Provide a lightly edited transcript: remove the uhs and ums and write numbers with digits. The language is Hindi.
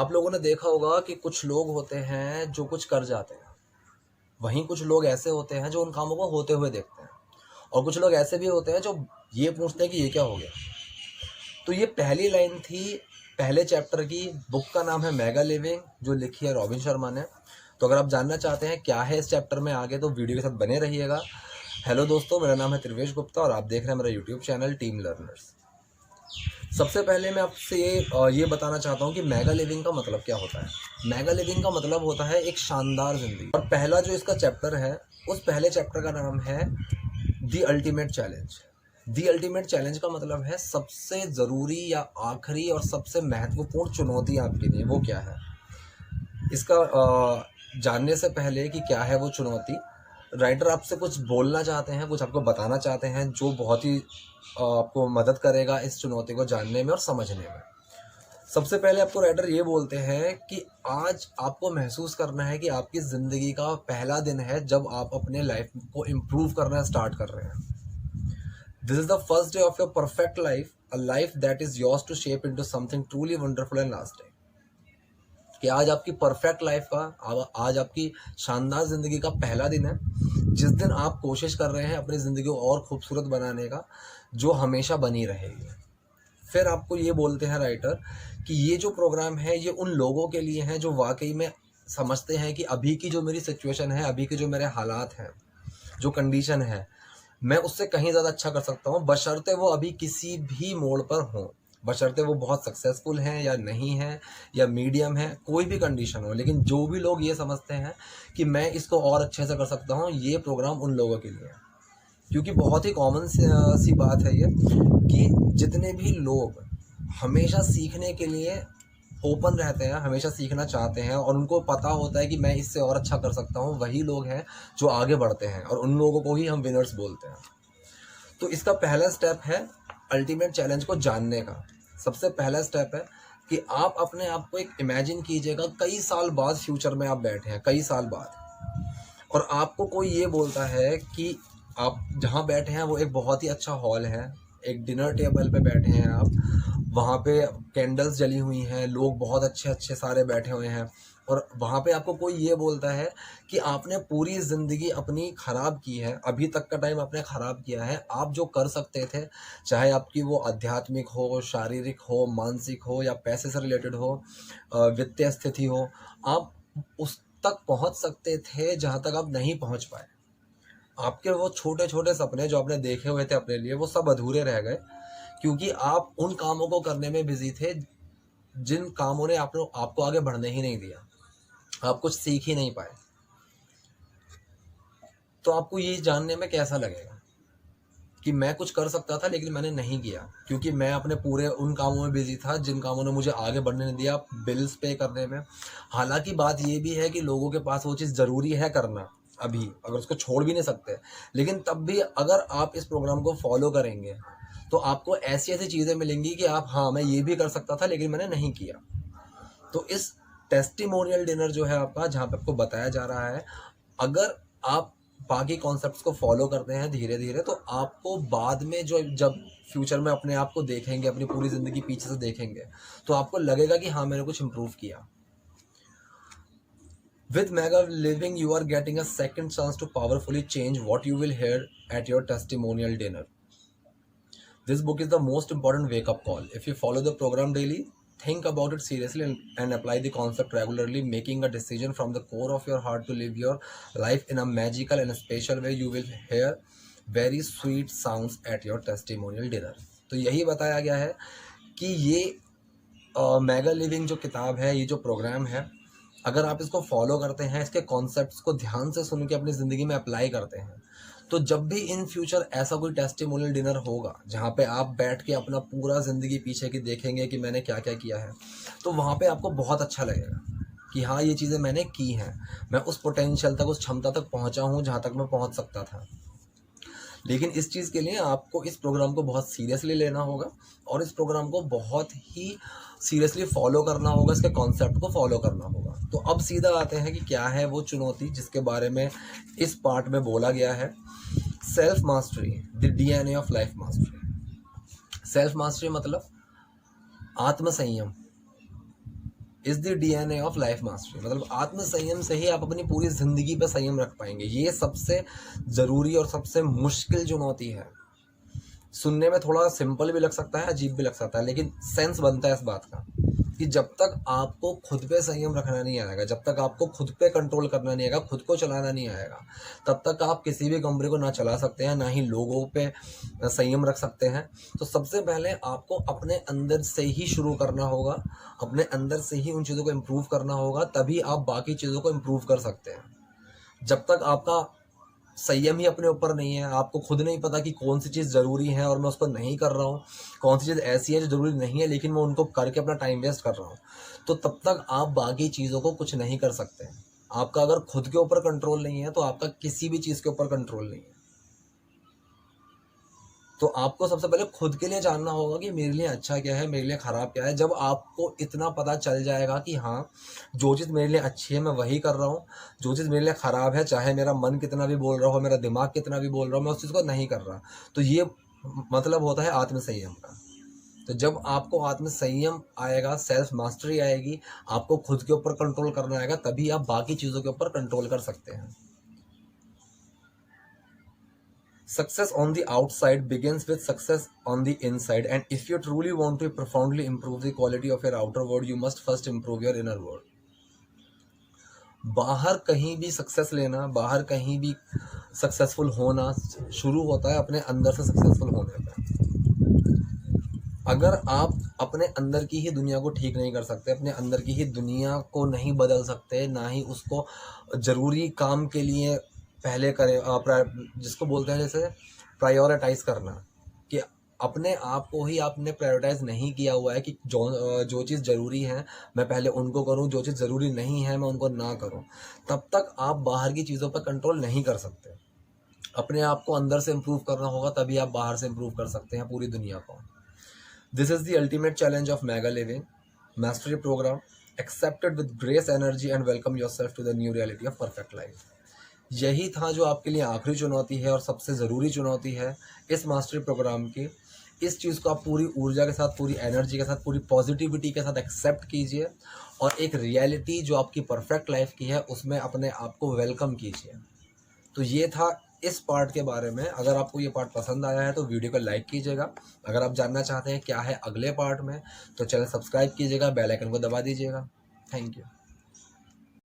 आप लोगों ने देखा होगा कि कुछ लोग होते हैं जो कुछ कर जाते हैं, वहीं कुछ लोग ऐसे होते हैं जो उन कामों को होते हुए देखते हैं, और कुछ लोग ऐसे भी होते हैं जो ये पूछते हैं कि ये क्या हो गया। तो ये पहली लाइन थी पहले चैप्टर की। बुक का नाम है मेगा लिविंग, जो लिखी है रॉबिन शर्मा ने। तो अगर आप जानना चाहते हैं क्या है इस चैप्टर में आगे, तो वीडियो के साथ बने रहिएगा। हेलो दोस्तों, मेरा नाम है त्रिवेश गुप्ता और आप देख रहे हैं मेरा यूट्यूब चैनल टीम लर्नर्स। सबसे पहले मैं आपसे ये बताना चाहता हूँ कि मेगा लिविंग का मतलब क्या होता है। मेगा लिविंग का मतलब होता है एक शानदार जिंदगी। और पहला जो इसका चैप्टर है, उस पहले चैप्टर का नाम है the ultimate challenge. The ultimate challenge का मतलब है सबसे ज़रूरी या आखिरी और सबसे महत्वपूर्ण चुनौती आपके लिए वो क्या है। इसका जानने से पहले कि क्या है वो चुनौती, राइटर आपसे कुछ बोलना चाहते हैं, कुछ आपको बताना चाहते हैं जो बहुत ही आपको मदद करेगा इस चुनौती को जानने में और समझने में। सबसे पहले आपको राइटर ये बोलते हैं कि आज आपको महसूस करना है कि आपकी ज़िंदगी का पहला दिन है जब आप अपने लाइफ को इम्प्रूव करना स्टार्ट कर रहे हैं। This is the first day of your perfect life, a life that is yours to shape into something truly wonderful and lasting. कि आज आपकी परफेक्ट लाइफ का, आज आपकी शानदार ज़िंदगी का पहला दिन है, जिस दिन आप कोशिश कर रहे हैं अपनी ज़िंदगी को और खूबसूरत बनाने का, जो हमेशा बनी रहेगी। फिर आपको ये बोलते हैं राइटर कि ये जो प्रोग्राम है ये उन लोगों के लिए है जो वाकई में समझते हैं कि अभी की जो मेरी सिचुएशन है, अभी के जो मेरे हालात हैं, जो कंडीशन है, मैं उससे कहीं ज़्यादा अच्छा कर सकता हूँ, बशर्ते वो अभी किसी भी मोड़ पर हों, बशर्ते वो बहुत सक्सेसफुल हैं या नहीं हैं या मीडियम है, कोई भी कंडीशन हो। लेकिन जो भी लोग ये समझते हैं कि मैं इसको और अच्छे से कर सकता हूँ, ये प्रोग्राम उन लोगों के लिए है। क्योंकि बहुत ही कॉमन सी बात है ये कि जितने भी लोग हमेशा सीखने के लिए ओपन रहते हैं, हमेशा सीखना चाहते हैं और उनको पता होता है कि मैं इससे और अच्छा कर सकता हूँ, वही लोग हैं जो आगे बढ़ते हैं और उन लोगों को ही हम विनर्स बोलते हैं। तो इसका पहला स्टेप है अल्टीमेट चैलेंज को जानने का। सबसे पहला स्टेप है कि आप अपने आप को एक इमेजिन कीजिएगा, कई साल बाद फ्यूचर में आप बैठे हैं, कई साल बाद, और आपको कोई ये बोलता है कि आप जहाँ बैठे हैं वो एक बहुत ही अच्छा हॉल है, एक डिनर टेबल पे बैठे हैं आप, वहाँ पे कैंडल्स जली हुई हैं, लोग बहुत अच्छे अच्छे सारे बैठे हुए हैं, और वहाँ पे आपको कोई ये बोलता है कि आपने पूरी ज़िंदगी अपनी ख़राब की है, अभी तक का टाइम आपने ख़राब किया है, आप जो कर सकते थे, चाहे आपकी वो आध्यात्मिक हो, शारीरिक हो, मानसिक हो या पैसे से रिलेटेड हो, वित्तीय स्थिति हो, आप उस तक पहुंच सकते थे जहां तक आप नहीं पहुंच पाए। आपके वो छोटे छोटे सपने जो आपने देखे हुए थे अपने लिए, वो सब अधूरे रह गए क्योंकि आप उन कामों को करने में बिजी थे जिन कामों ने आपको आगे बढ़ने ही नहीं दिया, आप कुछ सीख ही नहीं पाए। तो आपको ये जानने में कैसा लगेगा कि मैं कुछ कर सकता था लेकिन मैंने नहीं किया क्योंकि मैं अपने पूरे उन कामों में बिजी था जिन कामों ने मुझे आगे बढ़ने नहीं दिया, बिल्स पे करने में। हालांकि बात ये भी है कि लोगों के पास वो चीज़ ज़रूरी है करना अभी, अगर उसको छोड़ भी नहीं सकते, लेकिन तब भी अगर आप इस प्रोग्राम को फॉलो करेंगे तो आपको ऐसी ऐसी चीज़ें मिलेंगी कि आप, हाँ मैं ये भी कर सकता था लेकिन मैंने नहीं किया। तो इस टेस्टिमोनियल डिनर जो है आपका, जहाँ पे आपको बताया जा रहा है, अगर आप बाकी कॉन्सेप्ट्स को फॉलो करते हैं धीरे धीरे, तो आपको बाद में जो, जब फ्यूचर में अपने आप को देखेंगे, अपनी पूरी ज़िंदगी पीछे से देखेंगे, तो आपको लगेगा कि हाँ मैंने कुछ इम्प्रूव किया। With Mega Living, you are getting a second chance to powerfully change what you will hear at your testimonial dinner. This book is the most important wake-up call. If you follow the program daily, think about it seriously and apply the concept regularly, making a decision from the core of your heart to live your life in a magical and a special way, you will hear very sweet sounds at your testimonial dinner. तो यही बताया गया है कि ये मेगा लिविंग जो किताब है, ये जो प्रोग्राम है, अगर आप इसको फॉलो करते हैं, इसके कॉन्सेप्ट्स को ध्यान से सुन के अपनी ज़िंदगी में अप्लाई करते हैं, तो जब भी इन फ्यूचर ऐसा कोई टेस्टिमोनियल डिनर होगा जहाँ पे आप बैठ के अपना पूरा ज़िंदगी पीछे की देखेंगे कि मैंने क्या क्या किया है, तो वहाँ पे आपको बहुत अच्छा लगेगा कि हाँ ये चीज़ें मैंने की हैं, मैं उस पोटेंशियल तक, उस क्षमता तक पहुँचा हूँ जहाँ तक मैं पहुँच सकता था। लेकिन इस चीज़ के लिए आपको इस प्रोग्राम को बहुत सीरियसली लेना होगा और इस प्रोग्राम को बहुत ही सीरियसली फॉलो करना होगा, इसके कॉन्सेप्ट को फॉलो करना होगा। तो अब सीधा आते हैं कि क्या है वो चुनौती जिसके बारे में इस पार्ट में बोला गया है। Self mastery, the DNA of life mastery. Self mastery मतलब आत्म संयम, is the DNA of life mastery. मतलब आत्म संयम से ही आप अपनी पूरी जिंदगी पे संयम रख पाएंगे। ये सबसे ज़रूरी और सबसे मुश्किल चुनौती है। सुनने में थोड़ा सिंपल भी लग सकता है, अजीब भी लग सकता है, लेकिन सेंस बनता है इस बात का कि जब तक आपको खुद पे संयम रखना नहीं आएगा, जब तक आपको खुद पे कंट्रोल करना नहीं आएगा, खुद को चलाना नहीं आएगा, तब तक आप किसी भी कंपनी को ना चला सकते हैं, ना ही लोगों पे संयम रख सकते हैं। तो सबसे पहले आपको अपने अंदर से ही शुरू करना होगा, अपने अंदर से ही उन चीज़ों को इम्प्रूव करना होगा, तभी आप बाकी चीज़ों को इम्प्रूव कर सकते हैं। जब तक आपका संयम ही अपने ऊपर नहीं है, आपको खुद नहीं पता कि कौन सी चीज़ ज़रूरी है और मैं उसको नहीं कर रहा हूँ, कौन सी चीज़ ऐसी है जो ज़रूरी नहीं है लेकिन मैं उनको करके अपना टाइम वेस्ट कर रहा हूँ, तो तब तक आप बाकी चीज़ों को कुछ नहीं कर सकते। आपका अगर खुद के ऊपर कंट्रोल नहीं है तो आपका किसी भी चीज़ के ऊपर कंट्रोल नहीं है। तो आपको सबसे पहले खुद के लिए जानना होगा कि मेरे लिए अच्छा क्या है, मेरे लिए ख़राब क्या है। जब आपको इतना पता चल जाएगा कि हाँ, जो चीज़ मेरे लिए अच्छी है मैं वही कर रहा हूँ, जो चीज़ मेरे लिए ख़राब है, चाहे मेरा मन कितना भी बोल रहा हो, मेरा दिमाग कितना भी बोल रहा हो, मैं उस चीज़ को नहीं कर रहा। तो ये मतलब होता है आत्मसंयम का। तो जब आपको आत्मसंयम आएगा, सेल्फ मास्टरी आएगी, आपको खुद के ऊपर कंट्रोल करना आएगा, तभी आप बाकी चीज़ों के ऊपर कंट्रोल कर सकते हैं। Success on the outside begins with success on the inside, and if you truly want to profoundly improve the quality of your outer world, you must first improve your inner world. बाहर कहीं भी सक्सेस लेना, बाहर कहीं भी सक्सेसफुल होना शुरू होता है अपने अंदर से सक्सेसफुल होने पे। अगर आप अपने अंदर की ही दुनिया को ठीक नहीं कर सकते, अपने अंदर की ही दुनिया को नहीं बदल सकते, ना ही उसको ज़रूरी काम के लिए पहले करें, जिसको बोलते हैं जैसे प्रायोरिटाइज़ करना, कि अपने आप को ही आपने प्रायोरिटाइज़ नहीं किया हुआ है कि जो चीज़ ज़रूरी है मैं पहले उनको करूं, जो चीज़ ज़रूरी नहीं है मैं उनको ना करूं, तब तक आप बाहर की चीज़ों पर कंट्रोल नहीं कर सकते। अपने आप को अंदर से इम्प्रूव करना होगा, तभी आप बाहर से इम्प्रूव कर सकते हैं पूरी दुनिया को। This is the ultimate challenge of Mega Living Mastery Program. Accept it with grace, energy and welcome yourself to the new reality of perfect life. यही था जो आपके लिए आखिरी चुनौती है और सबसे ज़रूरी चुनौती है इस मास्टरी प्रोग्राम की। इस चीज़ को आप पूरी ऊर्जा के साथ, पूरी एनर्जी के साथ, पूरी पॉजिटिविटी के साथ एक्सेप्ट कीजिए और एक रियलिटी जो आपकी परफेक्ट लाइफ की है उसमें अपने आप को वेलकम कीजिए। तो ये था इस पार्ट के बारे में। अगर आपको ये पार्ट पसंद आया है तो वीडियो को लाइक कीजिएगा। अगर आप जानना चाहते हैं क्या है अगले पार्ट में तो चैनल सब्सक्राइब कीजिएगा, बेल आइकन को दबा दीजिएगा। Thank you.